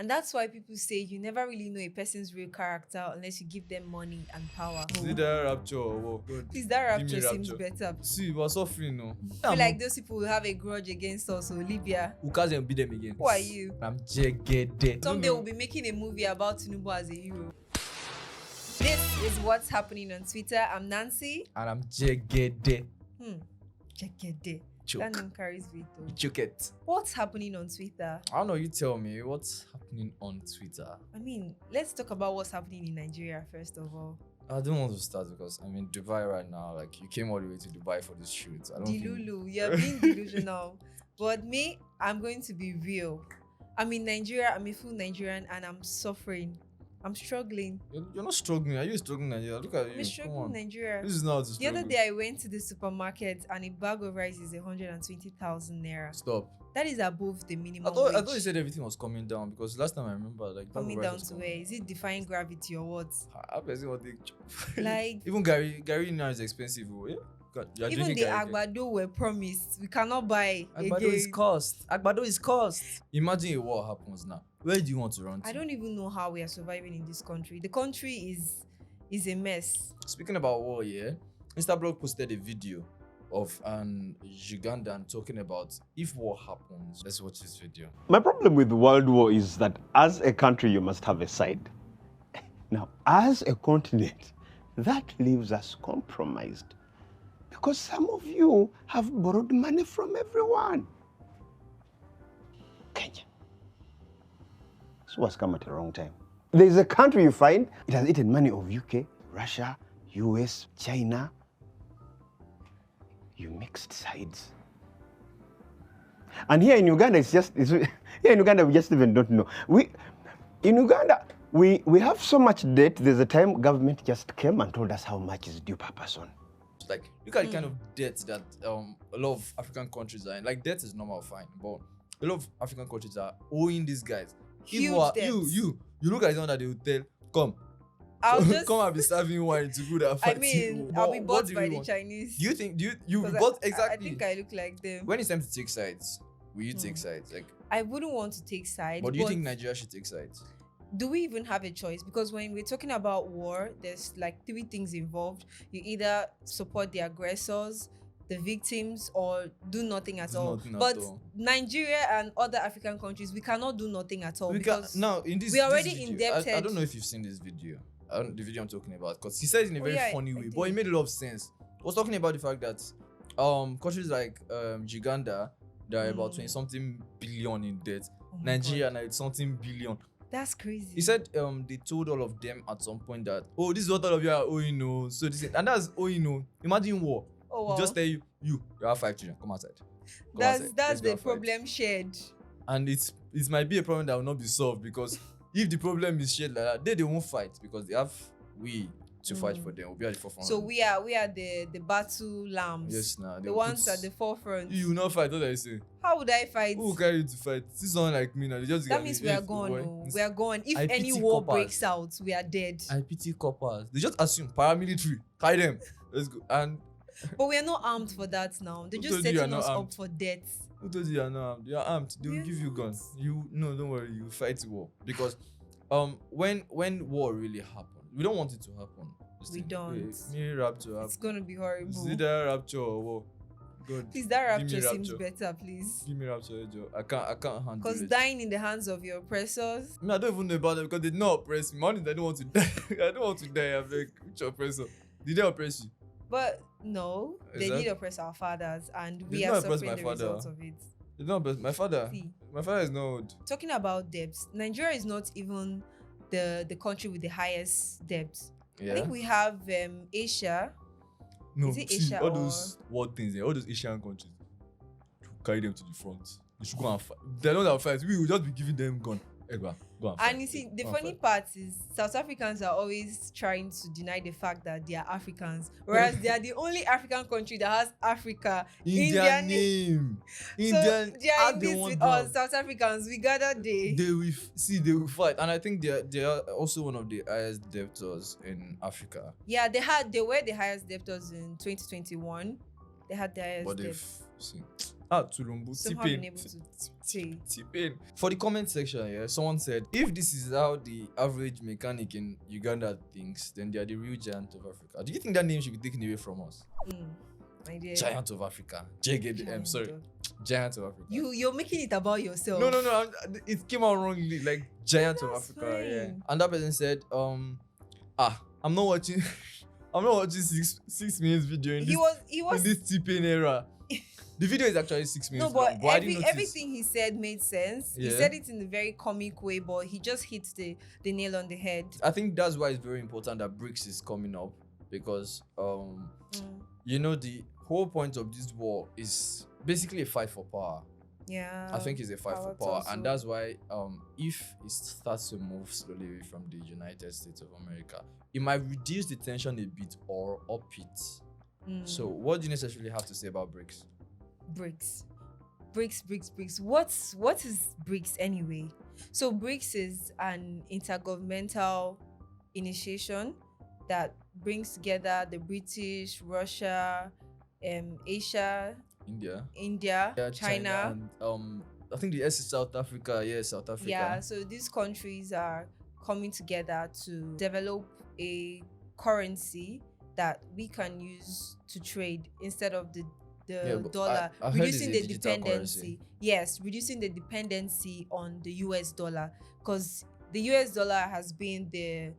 And that's why people say you never really know a person's real character unless you give them money and power. Is it that rapture or what? God, Please, that give me rapture seems better. See, we're suffering now. I feel like those people will have a grudge against us, so Libya. Who can't beat them again? Who are you? I'm Jegede. Someday we'll be making a movie about Tinubu as a hero. This is what's happening on Twitter. I'm Nancy. And I'm Jegede. Jegede. Choke. That name carries weight though. Choke it. What's happening on Twitter? I don't know, you tell me what's happening on Twitter. I mean, let's talk about what's happening in Nigeria first of all. I don't want to start because I'm in Dubai right now. Like, you came all the way to Dubai for this shoot. I don't Delulu, you're being delusional. But me, I'm going to be real. I'm in Nigeria, I'm a full Nigerian, and I'm suffering. I'm struggling. You're not struggling. Are you struggling Nigeria? Look at you. I'm struggling in Nigeria. This is not to The struggle. other day I went to the supermarket and a bag of rice is 120,000 naira. Stop. That is above the minimum I thought wage. you said everything was coming down because last time I remember, like, Coming down to where? Is it defying gravity or what? I person what they Like, even Gary now is expensive. Oh, yeah? God, you're even drinking the Gary. agbado were promised. We cannot buy Agbado again. is cost. Agbado is cost. Imagine a war happens now. Where do you want to run to? I don't even know how we are surviving in this country. The country is a mess. Speaking about war, yeah, Instablog posted a video of an Ugandan talking about if war happens. Let's watch this video. My problem with world war is that as a country, you must have a side. Now, as a continent, that leaves us compromised because some of you have borrowed money from everyone. Kenya. This was come at the wrong time. There is a country you find, it has eaten money of UK, Russia, US, China. You mixed sides. And here in Uganda, here in Uganda, we just even don't know. In Uganda, we have so much debt. There's a time government just came and told us how much is due per person. Like, look at the kind of debt that a lot of African countries are in. Like, debt is normal, fine, but a lot of African countries are owing these guys. Huge debt. You look at it under the hotel. Come and be serving wine to good and I mean, I'll be bought by the Chinese. Do you think you bought exactly? I think I look like them. When it's time to take sides, will you take sides? Like, I wouldn't want to take sides. but do you think Nigeria should take sides? Do we even have a choice? Because when we're talking about war, there's like three things involved. You either support the aggressors, the victims, or do nothing at all. But Nigeria and other African countries, we cannot do nothing at all. Now in this, we're already this video, indebted. I don't know if you've seen this video. I don't know the video I'm talking about, because he said it in a very funny way, but it made a lot of sense. I was talking about the fact that countries like Uganda, they're about 20-something billion in debt. Nigeria now it's something billion. That's crazy. He said they told all of them at some point that, oh, this is what all of you are owing, no. So this is, and that's owing, no. Imagine war. Oh, wow. Just tell you have 5 children. Come outside. That's the problem shared. And it might be a problem that will not be solved, because if the problem is shared like that, they won't fight because they have to fight for them. We'll be at the forefront. So we are the battle lambs. Yes, now the ones at the forefront. You will not fight. What I say? How would I fight? Who will carry you to fight? This is someone like me now. They just that means we are gone. We are gone. If any war breaks out, we are dead. I pity coppers. They just assume paramilitary. Carry them. Let's go. But we are not armed for that now. They're just setting us up for death. Who told you are not armed? You are armed. They will give you guns. Don't worry. You fight war, because when war really happens, we don't want it to happen. We don't. It's gonna be horrible. Is it that rapture or what? God. Please, that rapture seems better, please. Give me rapture, Joe. I can't handle it. Because dying in the hands of your oppressors. I don't even know about them because they did not oppress me. Money, I don't want to die. I don't want to die. I'm like, which oppressor? Did they oppress you? But no, they did oppress our fathers, and we are suffering the results of it. They don't oppress my father. See, my father is not old. Talking about debts, Nigeria is not even the country with the highest debts. Yeah. I think we have Asia. No, is it Asia all those world things, all those Asian countries, to carry them to the front. They should go and fight. They're not that fight. We will just be giving them gun. Go and fight. And you see, the funny part is South Africans are always trying to deny the fact that they are Africans, whereas they are the only African country that has Africa in their name. So they are in this with us, South Africans. We gather they will fight, and I think they are also one of the highest debtors in Africa. Yeah, they were the highest debtors in 2021. They had the highest debt. Tulumbu. somehow been able to say. T-Pain. For the comment section, yeah, someone said, if this is how the average mechanic in Uganda thinks, then they are the real giant of Africa. Do you think that name should be taken away from us? My dear. Giant of Africa. Giant of Africa. You're making it about yourself. No. It came out wrongly. Like giant of That's Africa. fine. Yeah. And that person said, I'm not watching. I'm not watching 6 minutes video in this T-Pain era. The video is actually 6 minutes. No, but long, everything he said made sense. Yeah. He said it in a very comic way, but he just hit the nail on the head. I think that's why it's very important that BRICS is coming up, because you know, the whole point of this war is basically a fight for power. Yeah. I think it's a fight for power, and that's why if it starts to move slowly away from the United States of America, it might reduce the tension a bit or up it. So what do you necessarily have to say about BRICS? BRICS. What is BRICS anyway? So BRICS is an intergovernmental initiation that brings together the British, Russia, Asia, India, China, and I think the S is South Africa. Yeah, South Africa. Yeah, so these countries are coming together to develop a currency that we can use to trade instead of the dollar, reducing the dependency. Currency. Yes, reducing the dependency on the US dollar, because the US dollar has been the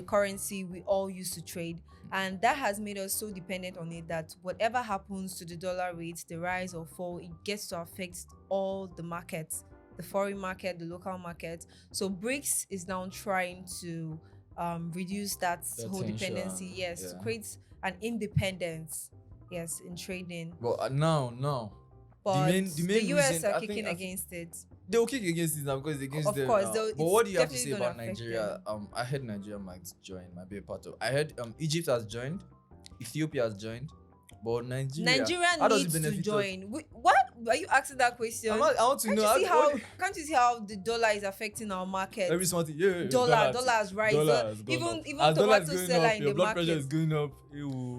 currency we all use to trade, and that has made us so dependent on it that whatever happens to the dollar rate, the rise or fall, it gets to affect all the markets, the foreign market, the local market. So BRICS is now trying to reduce that whole dependency, to create an independence, in trading. But no. But the main US reason, are kicking against it. They will kick against it now because it's against them. Of course, but what do you have to say about Nigeria? I heard Nigeria might join, might be a part of. I heard Egypt has joined, Ethiopia has joined, but Nigeria needs to join. What are you asking that question? I want to know. Can't you see how the dollar is affecting our market? Every small thing, dollars rise. Even tomato seller in the blood market, pressure is going up.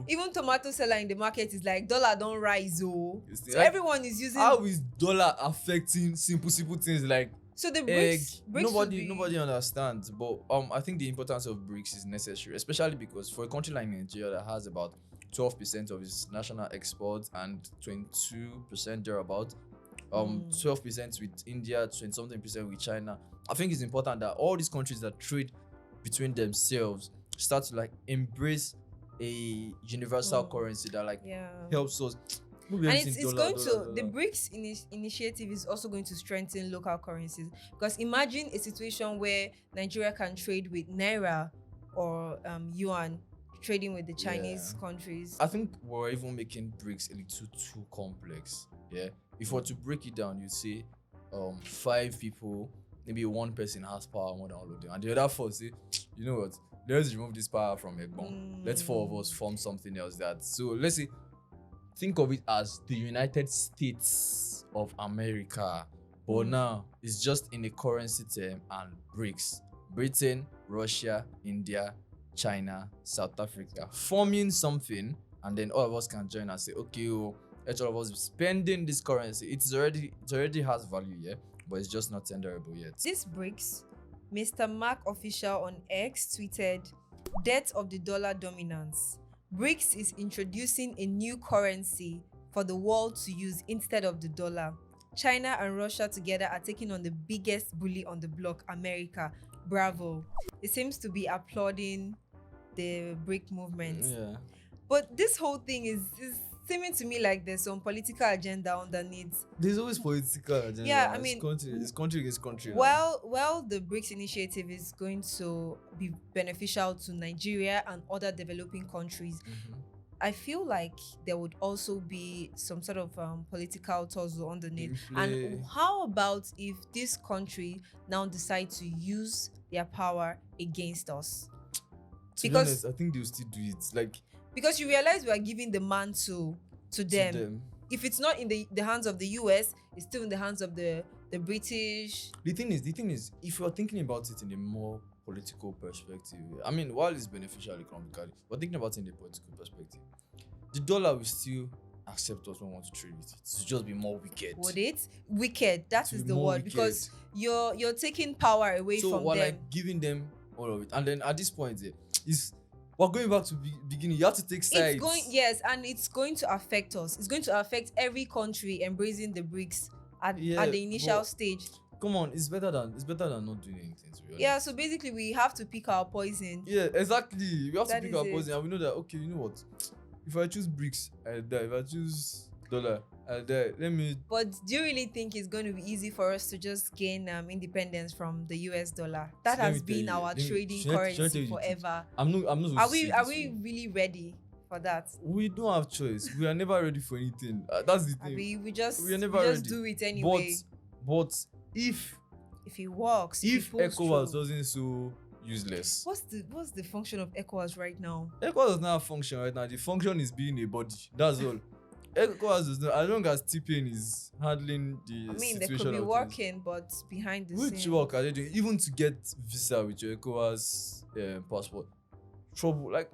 Even tomato seller in the market is like, dollar don't rise. So everyone is using. How is dollar affecting simple things like? So the BRICS nobody understands, but I think the importance of BRICS is necessary, especially because for a country like Nigeria that has about 12% of its national exports and 22% thereabout, 12% with India, 20-something% with China. I think it's important that all these countries that trade between themselves start to like embrace a universal currency that helps us. And it's going to the BRICS initiative is also going to strengthen local currencies, because imagine a situation where Nigeria can trade with Naira or yuan, trading with the Chinese countries. I think we're even making BRICS a little too complex. Yeah, if we're to break it down, you say 5 people, maybe one person has power more than all of them, and the other 4 say, you know what, let's remove this power from Egbon. Let's 4 of us form something else. So let's say, think of it as the United States of America, but now it's just in a currency term, and BRICS: Britain, Russia, India, China, South Africa, forming something, and then all of us can join and say, okay, each of us spending this currency. It already has value, but it's just not tenderable yet. This BRICS, Mr. Mark Official on X tweeted, "Death of the dollar dominance. BRICS is introducing a new currency for the world to use instead of the dollar. China and Russia together are taking on the biggest bully on the block, America. Bravo." It seems to be applauding the BRIC movement. Yeah. But this whole thing is seeming to me like there's some political agenda underneath. There's always political agenda. Yeah, I mean, it's country against country. Well, the BRICS initiative is going to be beneficial to Nigeria and other developing countries. I feel like there would also be some sort of political tussle underneath. And how about if this country now decide to use their power against us? To be honest, I think they'll still do it. Because you realize we are giving the mantle to them. If it's not in the hands of the US, it's still in the hands of the British. The thing is, if you're thinking about it in a more political perspective, I mean, while it's beneficial economically, but thinking about it in a political perspective, the dollar will still accept us when we want to trade with it. To just be more wicked. Would it? Wicked. That is the word. Wicked. Because you're taking power away from them. So we're like giving them all of it. And then at this point, we're going back to beginning. You have to take sides. And it's going to affect us. It's going to affect every country embracing the BRICS at the initial stage. Come on, it's better than not doing anything, to be honest. Yeah, so basically we have to pick our poison. Yeah, exactly. We have to pick our poison, and we know that, okay, you know what? If I choose BRICS, I die. If I choose dollar, I die. But do you really think it's going to be easy for us to just gain independence from the US dollar? That has been our trading currency forever. I'm not. Are we really ready for that? We don't have choice. We are never ready for anything. That's the thing. We just do it anyway. But if it works, if ECOWAS doesn't so useless. What's the function of ECOWAS right now? ECOWAS does not have function right now. The function is being a body. That's all. ECOWAS does not, as long as T-Pain is handling the situation. They could be working, but behind the scenes. Which work are they doing? Even to get visa with your ECOWAS passport. Trouble. Like,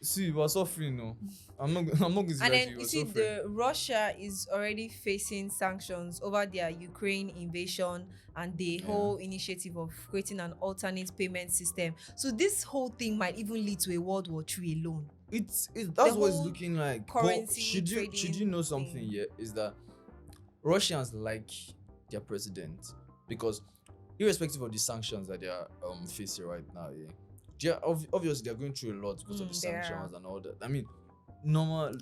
see, we're suffering now. I'm not going to say. And then you see, Russia is already facing sanctions over their Ukraine invasion and the whole initiative of creating an alternate payment system. So this whole thing might even lead to a World War III alone. That's what it's looking like. Currency, should you know something here? Is that Russians like their president, because irrespective of the sanctions that they are facing right now, obviously they're going through a lot because of the sanctions and all that. I mean, someone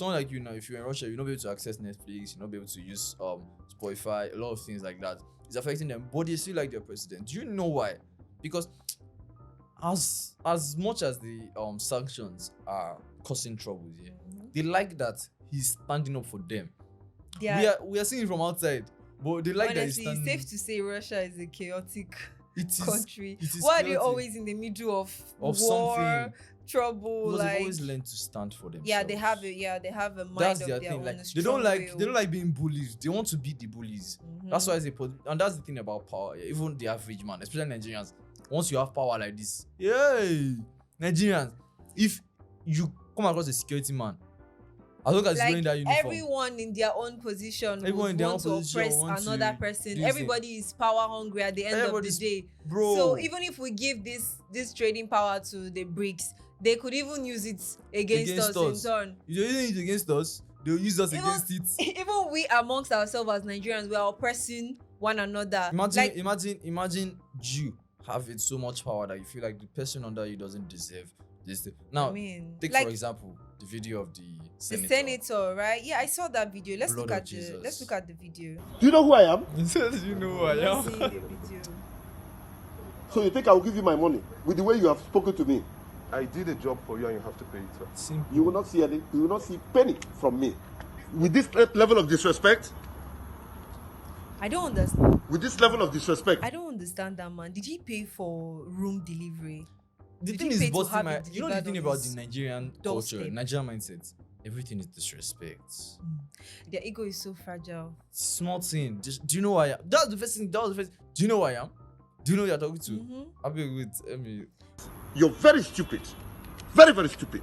like you now, if you're in Russia, you'll not be able to access Netflix, you'll not be able to use Spotify, a lot of things like that. It's affecting them, but they still like their president. Do you know why? Because as much as the sanctions are causing troubles here, they like that he's standing up for them. We are seeing it from outside, but they like that he's standing. It's safe to say Russia is a chaotic country. It is Why chaotic. are they always in the middle of war, something? Trouble? Because they've always learned to stand for themselves. Yeah, they have a mind that's of their own. Like, they don't like being bullied. They want to beat the bullies. That's why and that's the thing about power. Yeah. Even the average man, especially Nigerians, once you have power like this, Nigerians, if you come across a security man, as long as he's wearing that uniform, everyone in their own position want to oppress another person. Everybody is power hungry at the end of the day. Bro. So even if we give this trading power to the BRICS, they could even use it against us in turn. If they're using it against us, they'll use us against it. Even we amongst ourselves as Nigerians, we are oppressing one another. Imagine you have it so much power that you feel like the person under you doesn't deserve this thing. Now, take for example the video of the senator, right? Yeah, I saw that video. Let's look at the video. Do you know who I am? He says you know who I am. See the video. So you think I will give you my money with the way you have spoken to me? I did a job for you and you have to pay it, sir. Simple. You will not see penny from me. With this level of disrespect? I don't understand. With this level of disrespect? I don't understand that, man. Did he pay for room delivery? The thing is, bossing you know the thing about the Nigerian culture, Nigerian mindset, everything is disrespect. Their ego is so fragile. Small thing. Do you know who I am? That's the first thing. Do you know who I am? Do you know who you're talking to? I'll be with You're very stupid. Very, very stupid.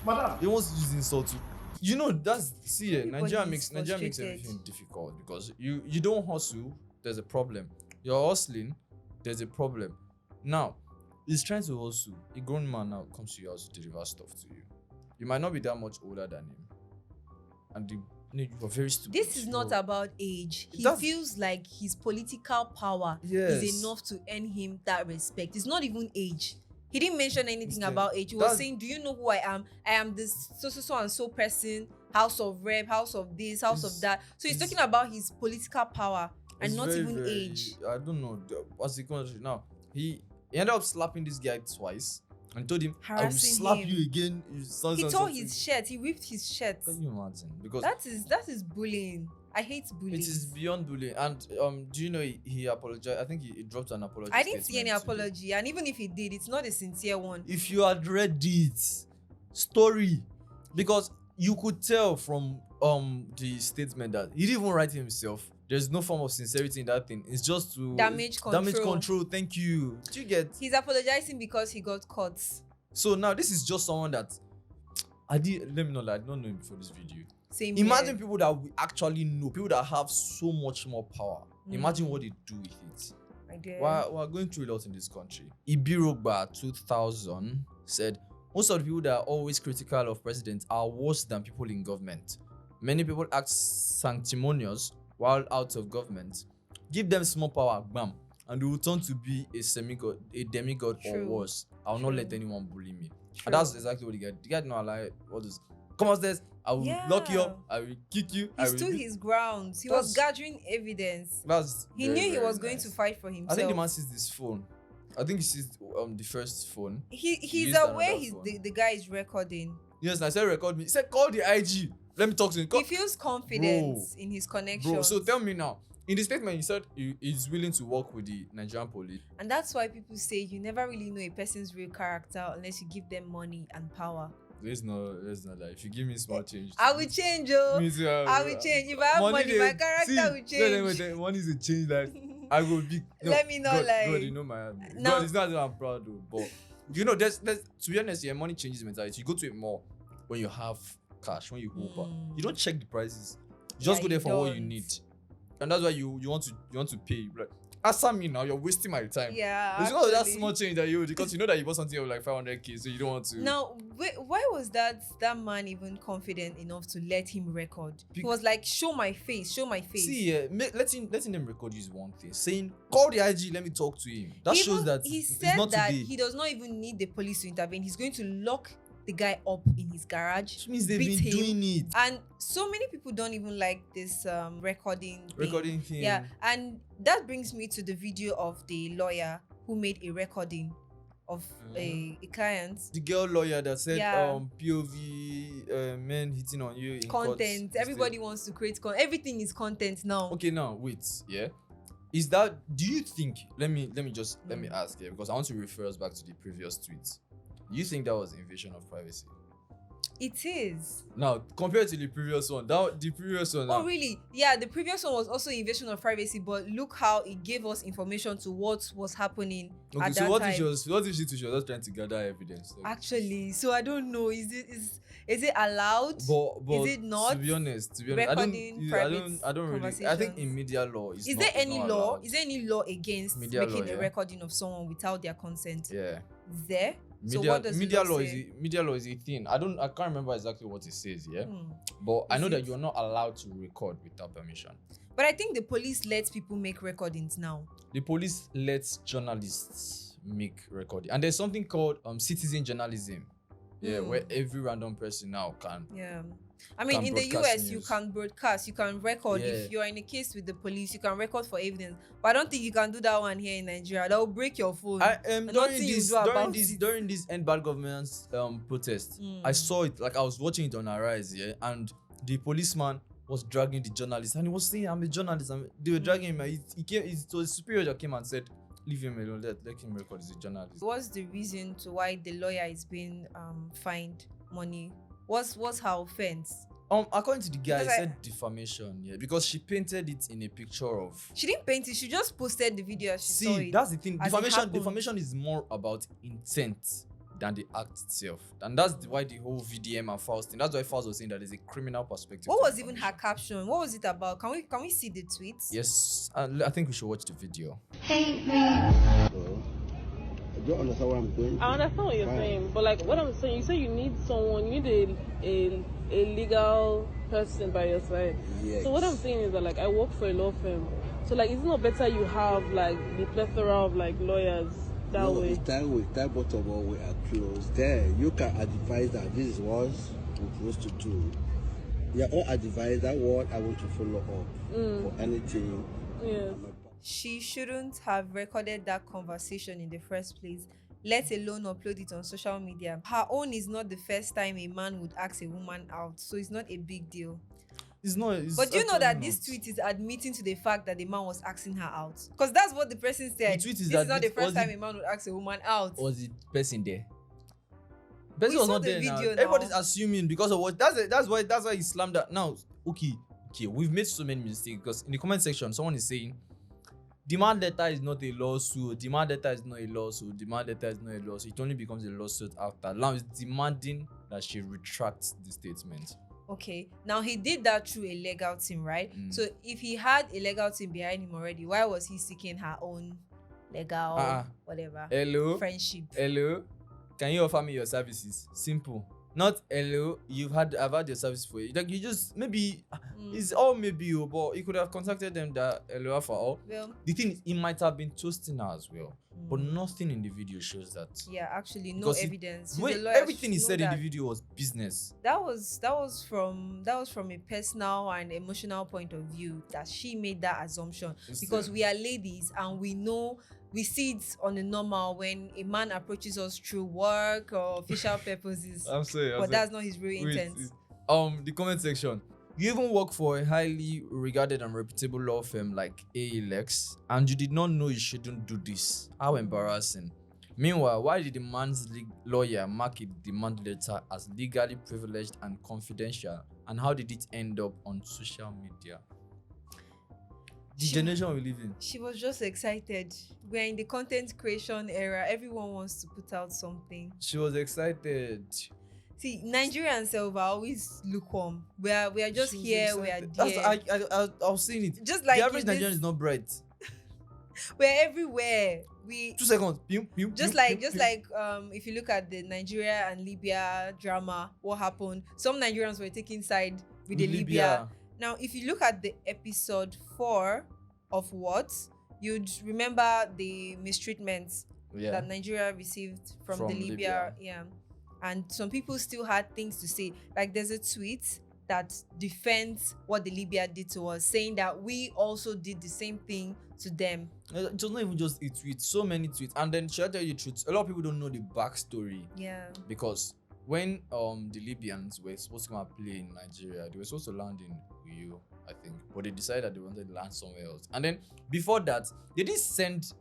Madam. They want to use insult too. You know, Nigeria makes everything difficult because you don't hustle, there's a problem. You're hustling, there's a problem. Now, he's trying to hustle. A grown man now comes to your house to deliver stuff to you. You might not be that much older than him. And you are very stupid. This is not about age. He feels like his political power is enough to earn him that respect. It's not even age. He didn't mention anything about age. He was saying, do you know who I am? I am this so and so person, house of rep, house of this, house of that. So he's talking about his political power and not even age. I don't know. What's the country now? He ended up slapping this guy twice and told him, I will slap you again. He tore his shirt. He ripped his shirt. Can you imagine? Because that is bullying. I hate bullying. It is beyond bullying. And do you know he apologized? I think he dropped an apology. I didn't see any apology, and even if he did, it's not a sincere one. If you had read it, story, because you could tell from the statement that he didn't even write it himself. There's no form of sincerity in that thing. It's just to damage control. Thank you. Do you get? He's apologizing because he got caught. So now this is just someone that let me know that I don't know him before this video. Same Imagine here. people that we actually know, people that have so much more power. Imagine what they do with it. We're going through a lot in this country. Ibirogba 2000 said, most of the people that are always critical of presidents are worse than people in government. Many people act sanctimonious while out of government. Give them small power, bam, and they will turn to be a demigod or worse. I'll not let anyone bully me. And that's exactly what the guy not like what is come upstairs, I will lock you up, I will kick you. He stood his grounds. He was gathering evidence. He knew he was going to fight for himself. I think the man sees this phone. I think he sees the first phone. He's aware the guy is recording. Yes, and I said record me. He said call the IG. Let me talk to him. He feels confident in his connection. Bro, so tell me now. In the statement, he said he's willing to work with the Nigerian police. And that's why people say you never really know a person's real character unless you give them money and power. There's no that. If you give me small change, I will change, I will change. If I have money, my character will change. No, money is a change that I will be. No, let me know, God, you know my. No. God, it's not that I'm proud of, but you know, there's to be honest, yeah, money changes mentality. You go to a mall when you have cash, when you Uber, you don't check the prices. You just go there for what you need, and that's why you want to pay. Like, answer me now, you're wasting my time. Yeah, it's not that small change that you, because you know that you bought something of like 500k, so you don't want to. Now, why was that man even confident enough to let him record? He was like, show my face. See, letting them record is one thing. Saying, call the IG, let me talk to him. That shows that he said that he does not even need the police to intervene. He's going to lock the guy up in his garage. Which means they've been doing it. And so many people don't even like this recording thing. Yeah, and that brings me to the video of the lawyer who made a recording of a client. The girl lawyer that said POV men hitting on you in content. Court. Everybody wants to create content. Everything is content now. Okay, now wait, yeah. Is that, do you think, let me ask here, because I want to refer us back to the previous tweets. You think that was invasion of privacy? It is. Now, compared to the previous one, the previous one. Oh, really? Yeah, the previous one was also invasion of privacy, but look how it gave us information to what was happening at that time. What if she was just trying to gather evidence? Like, actually, so I don't know. Is it allowed? But is it not? To be honest, I don't really. I think in media law, is there any law against making a recording of someone without their consent? Yeah. Is there? Media law is a thing. I can't remember exactly what it says, yeah. But I know that you're not allowed to record without permission. But I think the police lets people make recordings now. The police lets journalists make recording, and there's something called citizen journalism. Yeah, where every random person now can. Yeah. I mean, in the US, you can broadcast, you can record. If you're in a case with the police, you can record for evidence. But I don't think you can do that one here in Nigeria. That will break your phone. During this End Bad Governance protest, I saw it, like I was watching it on Arise, yeah, and the policeman was dragging the journalist, and he was saying, "I'm a journalist." They were dragging him. He came. So the superior that came and said, "Leave him alone. Let him record. He's a journalist." What's the reason to why the lawyer is being fined money? What's her offense? According to the guy, he said defamation, yeah, because she painted it in a picture of. She didn't paint it. She just posted the video as she saw it. See, that's the thing. Defamation is more about intent than the act itself, and that's why the whole VDM and Faust thing. That's why Faust was saying that there's a criminal perspective. What was even her caption? What was it about? Can we see the tweets? Yes, I think we should watch the video. Hate me. I don't understand what I'm doing. I understand what you're saying, but like what I'm saying, you say you need someone, you need a legal person by your side. Yes. So what I'm saying is that like I work for a law firm, so like it's not better you have like the plethora of like lawyers that way. With time both of us we are close. There you can advise that this is what we're supposed to do. Yeah, all advise that what I want to follow up for anything. Yes. She shouldn't have recorded that conversation in the first place, let alone upload it on social media. Her own is not the first time a man would ask a woman out, so it's not a big deal. It's not. But do you know that this tweet is admitting to the fact that the man was asking her out? Because that's what the person said. The tweet this is not the first time a man would ask a woman out. Was the person there? Person was not there now. Everybody's assuming because of what. That's why he slammed that. Now, okay, we've made so many mistakes because in the comment section, someone is saying, demand letter is not a lawsuit. Demand letter is not a lawsuit. Demand letter is not a lawsuit. It only becomes a lawsuit after. Now it's demanding that she retracts the statement. Okay, now he did that through a legal team, right? So if he had a legal team behind him already, why was he seeking her own legal whatever friendship? Hello, can you offer me your services? Simple. Not hello, I've had your service for you. Like you just maybe it's all maybe you, but you could have contacted them that hello for all. Well, the thing is, it might have been toasting her as well, but nothing in the video shows that. Yeah, actually, no evidence. Everything he said in the video was business. That was from a personal and emotional point of view that she made that assumption, because we are ladies and we know. We see it on a normal when a man approaches us through work or official purposes. But that's not his real intent. The comment section. You even work for a highly regarded and reputable law firm like ALX, and you did not know you shouldn't do this. How embarrassing. Meanwhile, why did the man's lawyer mark a demand letter as legally privileged and confidential? And how did it end up on social media? The generation we live in. She was just excited. We're in the content creation era. Everyone wants to put out something. She was excited. See, Nigerians are always lukewarm. We are just here. We are there. I was saying it. Just like the average Nigerian is not bright. We're everywhere. 2 seconds. Just like if you look at the Nigeria and Libya drama, what happened? Some Nigerians were taking side with the Libya. Now, if you look at the episode 4 of WHOT, you'd remember the mistreatment that Nigeria received from the Libya. Yeah. And some people still had things to say. Like there's a tweet that defends what the Libya did to us, saying that we also did the same thing to them. It was not even just a tweet, so many tweets. And then should I tell you the truth? A lot of people don't know the backstory. Yeah. Because when the Libyans were supposed to come and play in Nigeria, they were supposed to land in Uyo, I think, but they decided that they wanted to land somewhere else. And then before that, they didn't send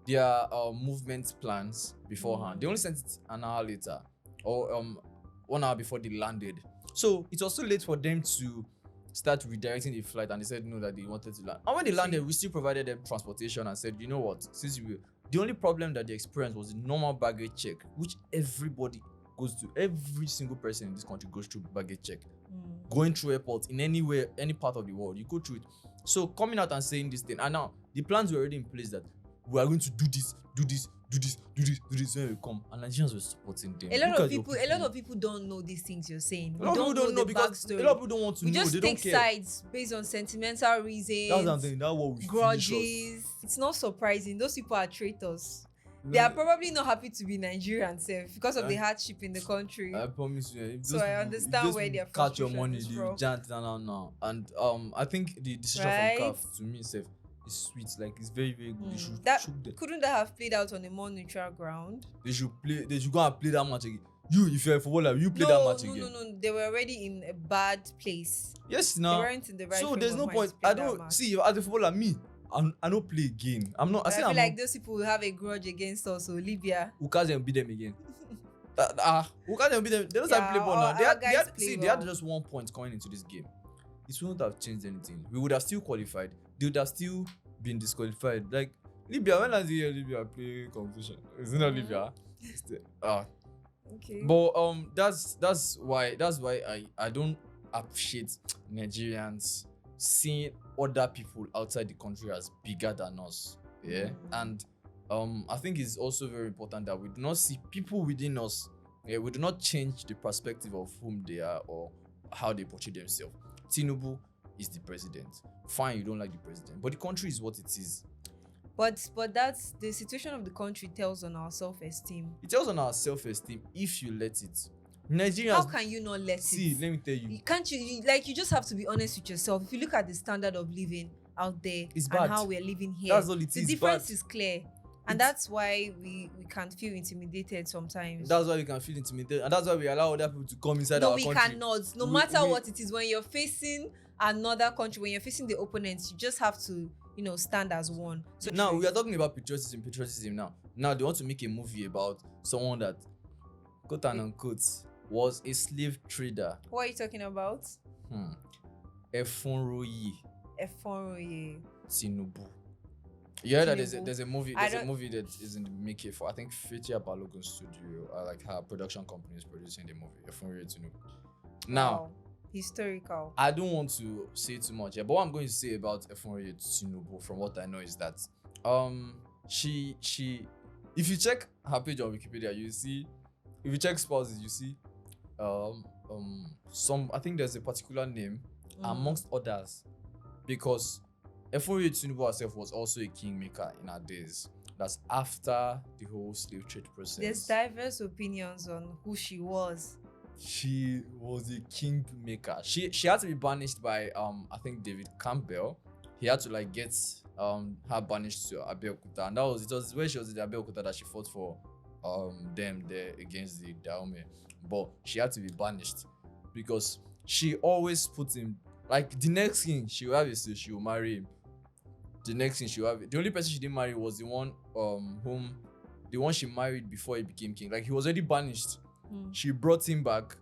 their movement plans beforehand. They only sent it an hour later, or 1 hour before they landed. So it was too late for them to start redirecting the flight, and they said no, that they wanted to land. And when they landed, we still provided them transportation and said, you know what, since you will. The only problem that they experienced was the normal baggage check, which everybody goes to. Every single person in this country goes through baggage check. Going through airports in anywhere, any part of the world, you go through it. So coming out and saying this thing, and now the plans were already in place that we are going to do this when we come, and Nigerians were supporting them. A lot of people don't know these things you're saying. A lot of people don't know because a lot of people don't want to know. They don't care. Sides based on sentimental reasons. That's something. That's what we grudges. It's not surprising. Those people are traitors. They are probably not happy to be Nigerian self because of the hardship in the country. I promise you. So I understand where they're from. Catch your money, you jant now. And I think the decision from CAF to me self is sweet. Like it's very, very good. They should couldn't that have played out on a more neutral ground? They should go and play that match again. If you're a footballer, you play that match again. No. They were already in a bad place. Yes, now. They weren't in the right. So there's no point. I don't see as a footballer, me. I don't play again. I'm not. I feel like those people will have a grudge against us. So Libya. Who can't beat them again? Who can't beat them? They don't have play ball now. They had just 1 point coming into this game. It wouldn't have changed anything. We would have still qualified. They would have still been disqualified. Like Libya, when last year Libya play competition? Is it not Libya? Okay. But that's why I don't appreciate Nigerians seeing other people outside the country as bigger than us. Yeah. And I think it's also very important that we do not see people within us. Yeah, we do not change the perspective of whom they are or how they portray themselves. Tinubu is the president. Fine, you don't like the president, but the country is what it is. But that's the situation of the country tells on our self-esteem. It tells on our self-esteem if you let it. Nigerians, how can you not let it? See, let me tell you. Can't you? You just have to be honest with yourself. If you look at the standard of living out there and how we're living here, that's all it the difference is clear. And that's why we can feel intimidated sometimes. That's why we can feel intimidated. And that's why we allow other people to come inside our country. No, we cannot. No matter what it is, when you're facing another country, when you're facing the opponents, you just have to, stand as one. So now we are talking about patriotism now. Now they want to make a movie about someone that, quote unquote, was a slave trader. What are you talking about? Efunroye Tinubu. Yeah, that there's a movie that is in the making for, I think, Fetia Balogun Studio, like her production company is producing the movie Efunroye Tinubu. Now, historical. I don't want to say too much, but what I'm going to say about Efunroye Tinubu, from what I know, is that she if you check her page on Wikipedia, you see, if you check spouses, you see some, I think there's a particular name amongst others, because Efunroye Tinubu herself was also a kingmaker in her days. That's after the whole slave trade process. There's diverse opinions on who she was. She was a kingmaker. She had to be banished by I think David Campbell. He had to like get her banished to Abeokuta, and it was when she was in Abeokuta that she fought for them there against the Dahomey. But she had to be banished because she always put him, like, the next king she will have is she will marry him. The next thing she will have, the only person she didn't marry was the one she married before he became king. Like, he was already banished. She brought him back,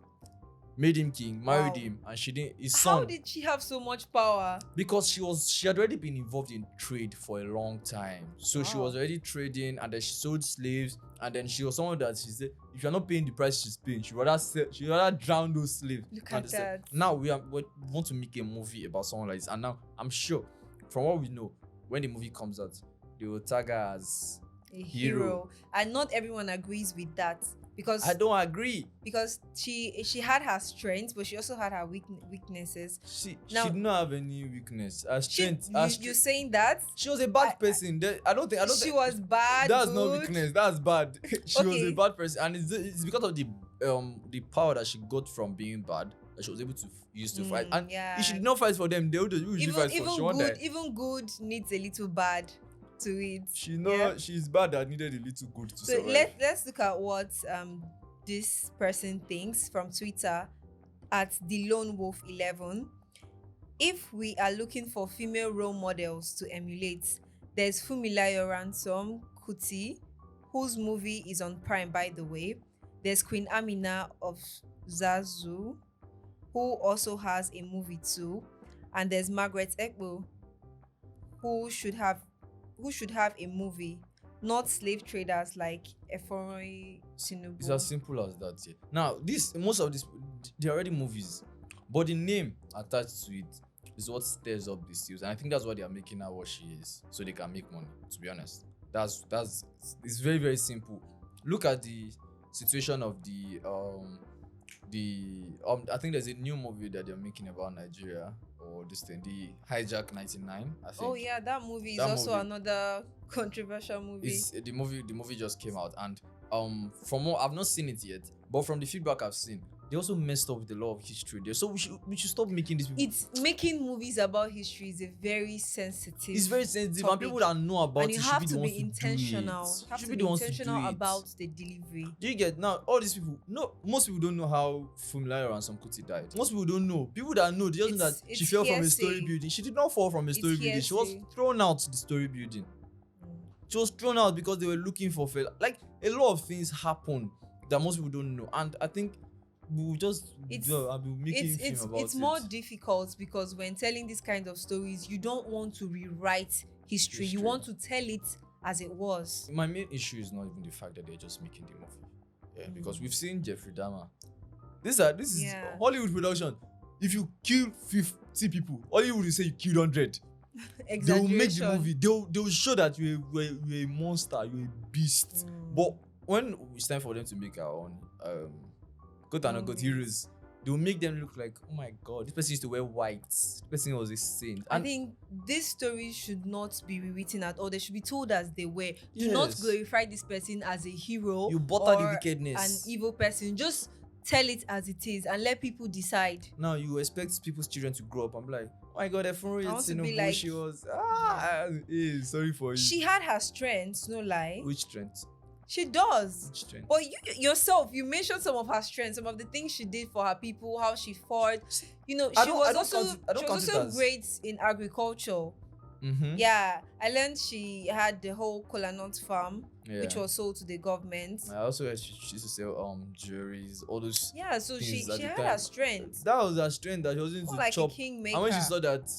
made him king, married him, and she didn't. His son. How did she have so much power? Because she had already been involved in trade for a long time. So she was already trading, and then she sold slaves, and then she was someone that she said, if you're not paying the price she's paying, she rather drown those slaves. Look at that. Now we want to make a movie about someone like this, and now I'm sure, from what we know, when the movie comes out, they will tag her as a hero. And not everyone agrees with that. Because I don't agree. Because she had her strengths, but she also had her weaknesses. She did not have any weakness. Her strength. You're saying that? She was a bad person. I don't think she was bad. That's not weakness. That's bad. She was a bad person, and it's because of the power that she got from being bad that she was able to use to fight. And if she did not fight for them, they would usually fight for. She won't die. Even good needs a little bad to it. She's bad that needed a little good to survive. Let's look at what this person thinks from Twitter at the Lone Wolf 11. If we are looking for female role models to emulate, there's Fumilayo Ransom Kuti, whose movie is on Prime, by the way. There's Queen Amina of Zazu, who also has a movie too. And there's Margaret Ekpo, who should have a movie, not slave traders like Efunroye Tinubu. It's as simple as that. Yeah. Now, most of these, they're already movies, but the name attached to it is what stirs up the steals, and I think that's why they are making her what she is, so they can make money. To be honest, it's very, very simple. Look at the situation of I think there's a new movie that they're making about Nigeria, or this thing, the Hijack 99, I think. Oh yeah, that movie is also another controversial movie. The movie just came out, and from what I've not seen it yet, but from the feedback I've seen, they also messed up with a lot of history there. So we should stop making this. It's making movies about history is a very sensitive. It's very sensitive, topic. And people that know about and you have to be intentional. You have to be intentional about the delivery. Do you get now? All these people, most people don't know how Fumilayo Ransom Kuti died. Most people don't know. People that know, they just know that she fell from a story building. She did not fall from a story building. She was thrown out the story building. She was thrown out because they were looking for failure. Like, a lot of things happen that most people don't know, and I think we'll just I'll be making film about it. It's more difficult because when telling these kinds of stories, you don't want to rewrite history. You want to tell it as it was. My main issue is not even the fact that they're just making the movie. Yeah, because we've seen Jeffrey Dahmer. This is Hollywood production. If you kill 50 people, Hollywood will say you killed 100. They will make the movie. They will show that you're a monster, you're a beast. But when it's time for them to make our own quote-unquote heroes, they will make them look like, oh my god, this person used to wear white. This person was a saint. I think these stories should not be rewritten at all. They should be told as they were. Do not glorify this person as a hero. You butter the wickedness. An evil person. Just tell it as it is and let people decide. Now you expect people's children to grow up and be like, oh my god, Efunroye Tinubu, like, she was sorry for you. She had her strengths, no lie. Which strengths? She does. But you yourself, you mentioned some of her strengths, some of the things she did for her people, how she fought. You know, she was also great in agriculture. Mm-hmm. Yeah, I learned she had the whole kola nut farm, which was sold to the government. I also heard she used to sell jewelries, all those. Yeah, so she had her strength. That was her strength, that she was into like chop. A kingmaker. And when she saw that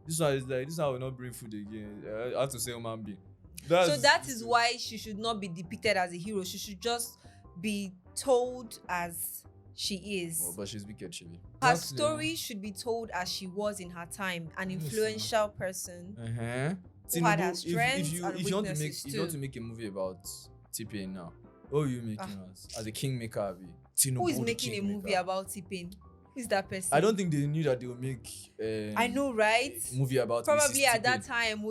This one is like, this one will not bring food again. I have to say human being. So that is why she should not be depicted as a hero. She should just be told as she is. Oh, but she's wicked, Chili. Her story should be told as she was in her time, an influential person who had her strengths and weaknesses if you want to make a movie about T-Pain now, what are you making as a kingmaker? Tinubu, who is making a movie about T-Pain? Who is that person? I don't think they knew that they would make I know, right? a movie about probably Mrs. at that time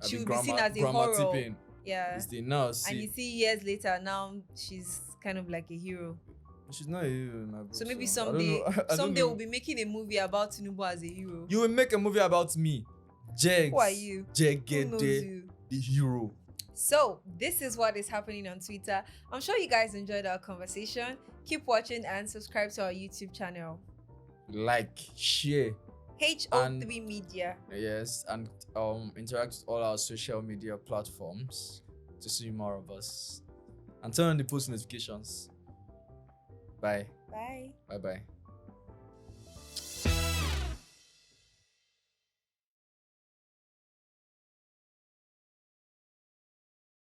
she would be seen as a horror. T-Pain. Yeah. Now and you see years later now she's kind of like a hero. She's not a hero in my book. So maybe someday we'll be making a movie about Tinubu as a hero. You will make a movie about me. Jegs. Who are you? Jegede, the hero. So this is what is happening on Twitter. I'm sure you guys enjoyed our conversation. Keep watching and subscribe to our YouTube channel. Like, share. HO3 Media. Yes, and interact with all our social media platforms to see more of us. And turn on the post notifications. Bye. Bye. Bye-bye.